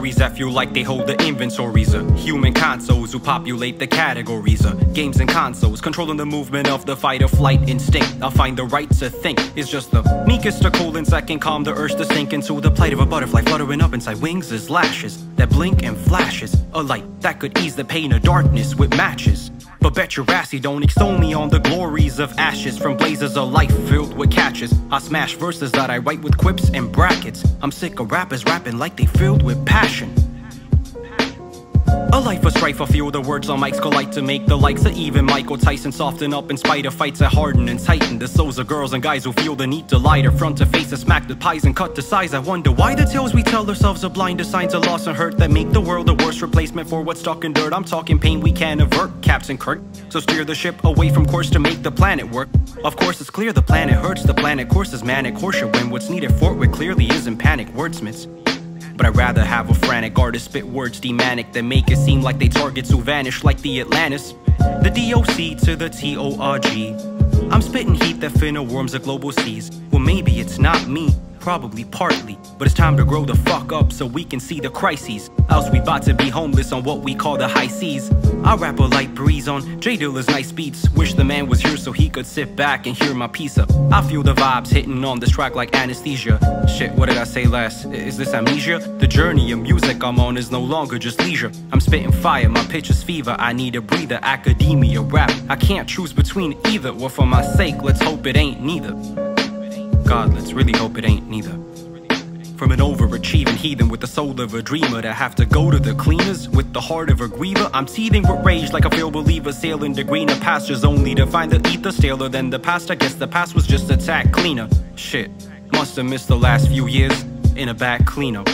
stories that feel like they hold the inventories of human consoles who populate the categories of games and consoles, controlling the movement of the fight or flight instinct. I find the right to think is just the meekest of colons that can calm the urge to sink into the plight of a butterfly fluttering up inside wings as lashes that blink and flashes, a light that could ease the pain of darkness with matches. But bet your ass you don't extol me on the glories of ashes from blazes of life filled with catches. I smash verses that I write with quips and brackets. I'm sick of rappers rapping like they filled with passion. A life of strife, I feel the words on mics collide to make the likes of even Michael Tyson soften up in spite of fights that harden and tighten the souls of girls and guys who feel the need to lie to front to face and smack the pies and cut to size. I wonder why the tales we tell ourselves are blind to signs of loss and hurt that make the world a worse replacement for what's stuck in dirt. I'm talking pain we can't avert, Captain Kirk. So steer the ship away from course to make the planet work. Of course it's clear the planet hurts, the planet course is manic horseshit when what's needed for it clearly isn't panic wordsmiths. But I'd rather have a frantic artist spit words thematic than make it seem like they targets who vanish like the Atlantis. The DOC to the TORG. I'm spitting heat that finna warms the global seas. Well, maybe it's not me, probably partly, but it's time to grow the fuck up so we can see the crises. Else we bout to be homeless on what we call the high seas. I rap a light breeze on J Dilla's nice beats. Wish the man was here so he could sit back and hear my piece up. I feel the vibes hitting on this track like anesthesia. Shit, what did I say last? Is this amnesia? The journey of music I'm on is no longer just leisure. I'm spitting fire, my pitch is fever. I need a breather, academia, rap. I can't choose between either. Well, for my sake, let's hope it ain't neither. God, let's really hope it ain't neither. From an overachieving heathen with the soul of a dreamer to have to go to the cleaners with the heart of a griever. I'm teething with rage like a failed believer sailing to greener pastures only to find the ether staler than the past. I guess the past was just a tack cleaner. Shit, must have missed the last few years in a bad cleanup.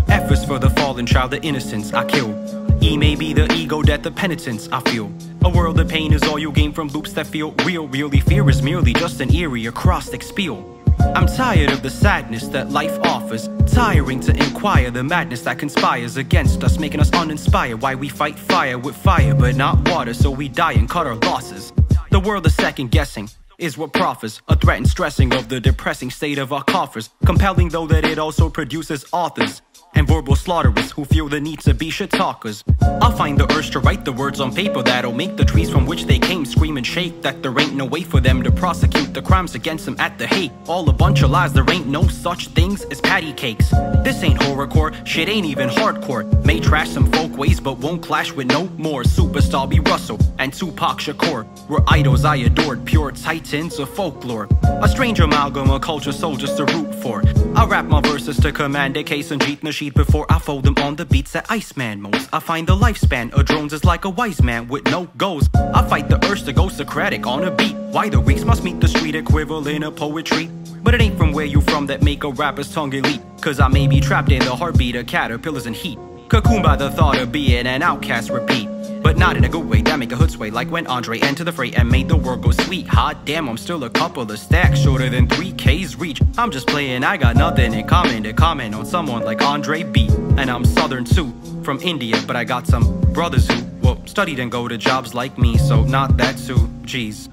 F is for the fallen child, the innocence I killed. E may be the ego, death, the penitence I feel. A world of pain is all you gain from loops that feel real. Really, fear is merely just an eerie acrostic spiel. I'm tired of the sadness that life offers, tiring to inquire the madness that conspires against us, making us uninspired. Why we fight fire with fire but not water, so we die and cut our losses. The world of second guessing is what proffers a threat and stressing of the depressing state of our coffers, compelling though that it also produces authors and verbal slaughterers who feel the need to be shit talkers. I'll find the urge to write the words on paper that'll make the trees from which they came scream and shake, that there ain't no way for them to prosecute the crimes against them at the hate. All a bunch of lies, there ain't no such things as patty cakes. This ain't horrorcore, shit ain't even hardcore. May trash some folk ways but won't clash with no more superstar B. Russell and Tupac Shakur were idols I adored, pure titans of folklore. A strange amalgam of culture soldiers to root for. I rap my verses to command a case and jeet Nasheed before I fold them on the beats that Iceman mows. I find the lifespan of drones is like a wise man with no goals. I fight the urge to go Socratic on a beat. Why the weeks must meet the street equivalent of poetry. But it ain't from where you from that make a rapper's tongue elite. Cause I may be trapped in the heartbeat of caterpillars and heat. Cocooned by the thought of being an outcast, repeat. But not in a good way, that make a hood sway. Like when Andre entered the fray and made the world go sweet. Hot damn, I'm still a couple of stacks shorter than 3K's reach. I'm just playing, I got nothing in common to comment on someone like Andre B. And I'm southern too, from India, but I got some brothers who, well, studied and go to jobs like me, so not that too, geez.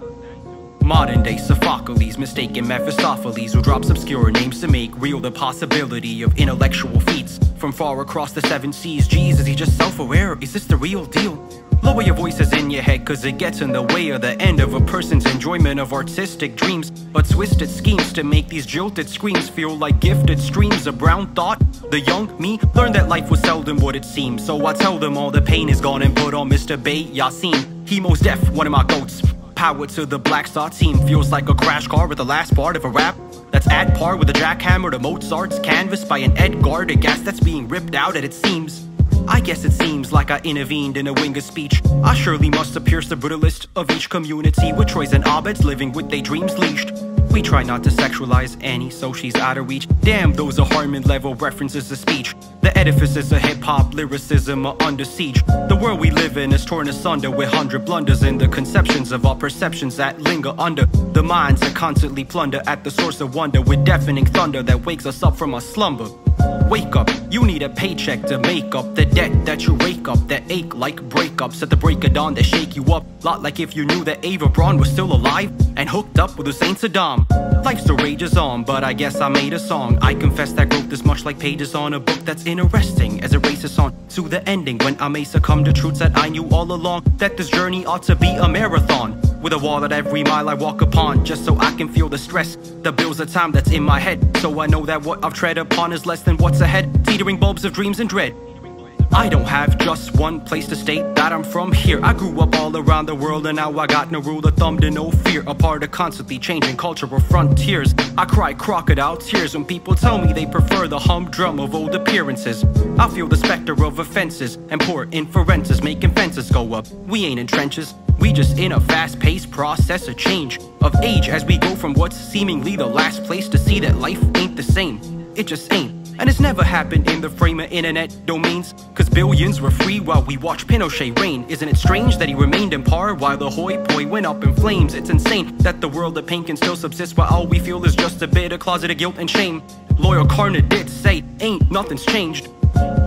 Modern day Sophocles, mistaken Mephistopheles, who drops obscure names to make real the possibility of intellectual feats from far across the 7 seas. Geez, is he just self-aware? Is this the real deal? Lower your voices in your head, cause it gets in the way of the end of a person's enjoyment of artistic dreams. But twisted schemes to make these jilted screams feel like gifted streams of brown thought. The young me learned that life was seldom what it seems, so I tell them all the pain is gone and put on Mr. Bay Yassine. He most deaf, one of my goats. Power to the Black Star team feels like a crash car with the last part of a rap that's at par with a jackhammer to Mozart's canvas by an Edgar Degas that's being ripped out at its seams. I guess it seems like I intervened in a wing of speech. I surely must have pierced the brutalist of each community with Troys and Abeds living with their dreams leashed. We try not to sexualize Annie, so she's out of reach. Damn, those are Harmon level references to speech. The edifices of hip-hop lyricism are under siege. The world we live in is torn asunder with 100 blunders in the conceptions of our perceptions that linger under the minds that constantly plunder at the source of wonder with deafening thunder that wakes us up from our slumber. Wake up, you need a paycheck to make up the debt that you rake up, that ache like breakups at the break of dawn that shake you up. Lot like if you knew that Ava Braun was still alive and hooked up with Hussein Saddam. Life still rages on, but I guess I made a song. I confess that growth is much like pages on a book that's interesting as it races on to the ending, when I may succumb to truths that I knew all along, that this journey ought to be a marathon, with a wall at every mile I walk upon, just so I can feel the stress, the bills of time that's in my head, so I know that what I've tread upon is less than what's ahead, teetering bulbs of dreams and dread. I don't have just one place to state that I'm from here. I grew up all around the world and now I got no rule of thumb to no fear. A part of constantly changing cultural frontiers. I cry crocodile tears when people tell me they prefer the humdrum of old appearances. I feel the specter of offenses and poor inferences making fences go up. We ain't in trenches, we just in a fast-paced process of change of age, as we go from what's seemingly the last place to see that life ain't the same. It just ain't. And it's never happened in the frame of internet domains, cause billions were free while we watched Pinochet reign. Isn't it strange that he remained in power while the hoi poi went up in flames? It's insane that the world of pain can still subsist while all we feel is just a bit of closeted guilt and shame. Loyal Karna did say, ain't nothing's changed.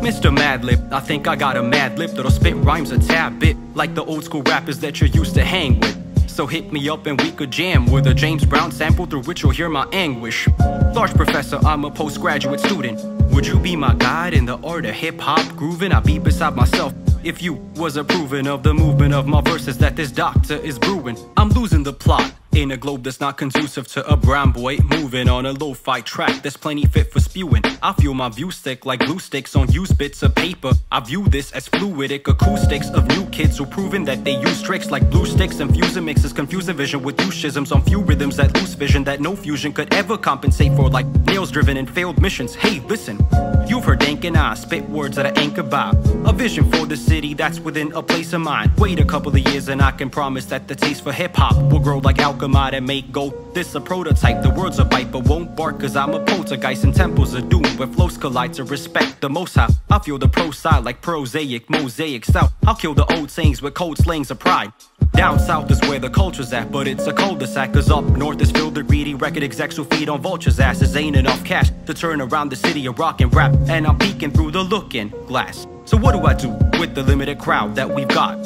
Mr. Madlib, I think I got a mad lip that'll spit rhymes a tad bit like the old school rappers that you used to hang with. So hit me up and we could jam with a James Brown sample through which you'll hear my anguish. Large professor, I'm a postgraduate student. Would you be my guide in the art of hip-hop grooving? I'd be beside myself if you was approving of the movement of my verses that this doctor is brewing. I'm losing the plot in a globe that's not conducive to a brown boy moving on a lo-fi track that's plenty fit for spewing. I feel my view stick like glue sticks on used bits of paper. I view this as fluidic acoustics of new kids who proving that they use tricks like blue sticks and fusing mixes, confusing vision with new schisms on few rhythms that lose vision that no fusion could ever compensate for, like nails driven in failed missions. Hey, listen, you've heard Dank and I spit words that I ain't about a vision for the city that's within a place of mine. Wait a couple of years and I can promise that the taste for hip-hop will grow like alchemy and make gold. This a prototype, the words a bite but won't bark, cause I'm a poltergeist in temples of doom where flows collide to respect the most high. I feel the pro side like prosaic mosaic style. I'll kill the old sayings with cold slangs of pride. Down south is where the culture's at, but it's a cul-de-sac, cause up north is filled with greedy record execs who feed on vultures' asses. Ain't enough cash to turn around the city of rock and rap, and I'm peeking through the looking glass. So what do I do with the limited crowd that we've got?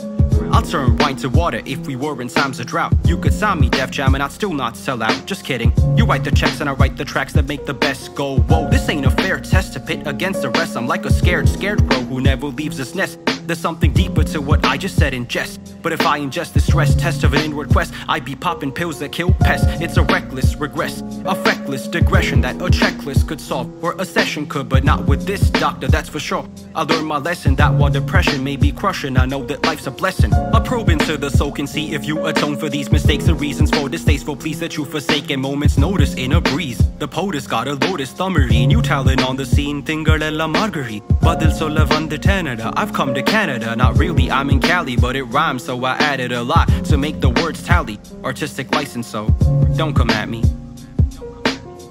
I'll turn wine to water if we were in times of drought. You could sign me Def Jam and I'd still not sell out. Just kidding, you write the checks and I write the tracks that make the best go. Whoa, this ain't a fair test to pit against the rest. I'm like a scared crow who never leaves his nest. There's something deeper to what I just said in jest. But if I ingest the stress test of an inward quest, I'd be popping pills that kill pests. It's a reckless regress, a feckless digression that a checklist could solve, or a session could, but not with this doctor, that's for sure. I learned my lesson that while depression may be crushing, I know that life's a blessing. A probe into the soul can see if you atone for these mistakes and reasons for distasteful pleas that you forsake in moments notice in a breeze. The POTUS got a lotus thummery, new talent on the scene, Tingarella Marguerite. Badil sola van de Canada, I've come to Canada, not really, I'm in Cali, but it rhymes so I added a lot to make the words tally. Artistic license, so don't come at me.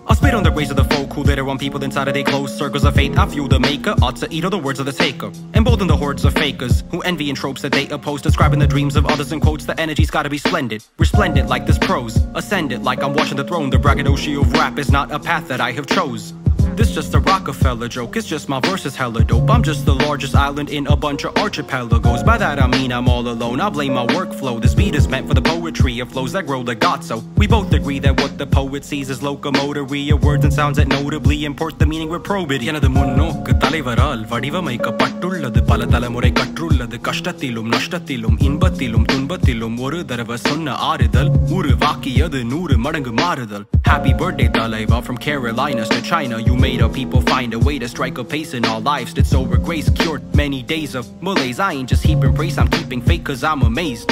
I'll spit on the rays of the folk who litter on people inside of their closed circles of fate. I fuel the maker, ought to eat all the words of the taker. Embolden the hordes of fakers who envy in tropes that they oppose, describing the dreams of others in quotes. The energy's gotta be splendid, resplendent like this prose, ascendant like I'm watching the throne. The braggadocio of rap is not a path that I have chose. This just a Rockefeller joke, it's just my verse is hella dope. I'm just the largest island in a bunch of archipelagos. By that I mean I'm all alone, I blame my workflow. This beat is meant for the poetry of flows that grow like God. So we both agree that what the poet sees is locomotory of words and sounds that notably import the meaning with probity. எனது முன்னோக்கு தலைவரால் வடிவமைக்கப்பட்டுள்ளது, பல தலைமுறை கற்றுள்ளது. கஷ்டத்திலும் நஷ்டத்திலும் இன்பத்திலும் துன்பத்திலும் ஒரு தடவை சொன்ன ஆறுதல் உருவாக்கியது 100 மடங்கு மாறுதல். Happy birthday தலைவா, from Carolinas to China. You made our people find a way to strike a pace in our lives. Did so with grace, cured many days of malaise. I ain't just heaping praise, I'm keeping faith cause I'm amazed.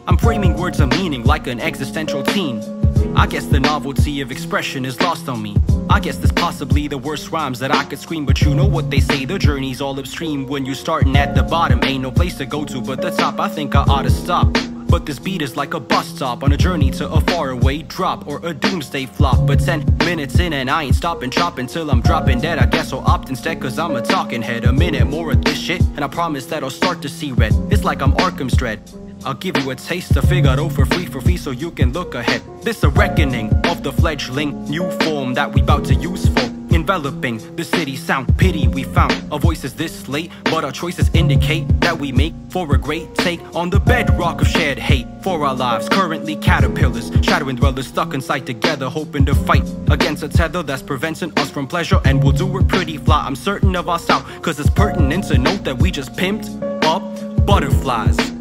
I'm framing words of meaning like an existential teen. I guess the novelty of expression is lost on me. I guess this possibly the worst rhymes that I could scream. But you know what they say, the journey's all upstream. When you're starting at the bottom, ain't no place to go to but the top. I think I ought to stop. But this beat is like a bus stop on a journey to a faraway drop or a doomsday flop. But 10 minutes in and I ain't stopping chopping till I'm dropping dead. I guess I'll opt instead cause I'm a talking head. A minute more of this shit and I promise that I'll start to see red. It's like I'm Arkham's Dread. I'll give you a taste of Figaro for free so you can look ahead. This a reckoning of the fledgling new form that we bout to use for enveloping the city sound. Pity we found our voices this late, but our choices indicate that we make for a great take on the bedrock of shared hate. For our lives, currently caterpillars, shadowing dwellers stuck inside together, hoping to fight against a tether that's preventing us from pleasure. And we'll do it pretty fly, I'm certain of our style, cause it's pertinent to note that we just pimped up butterflies.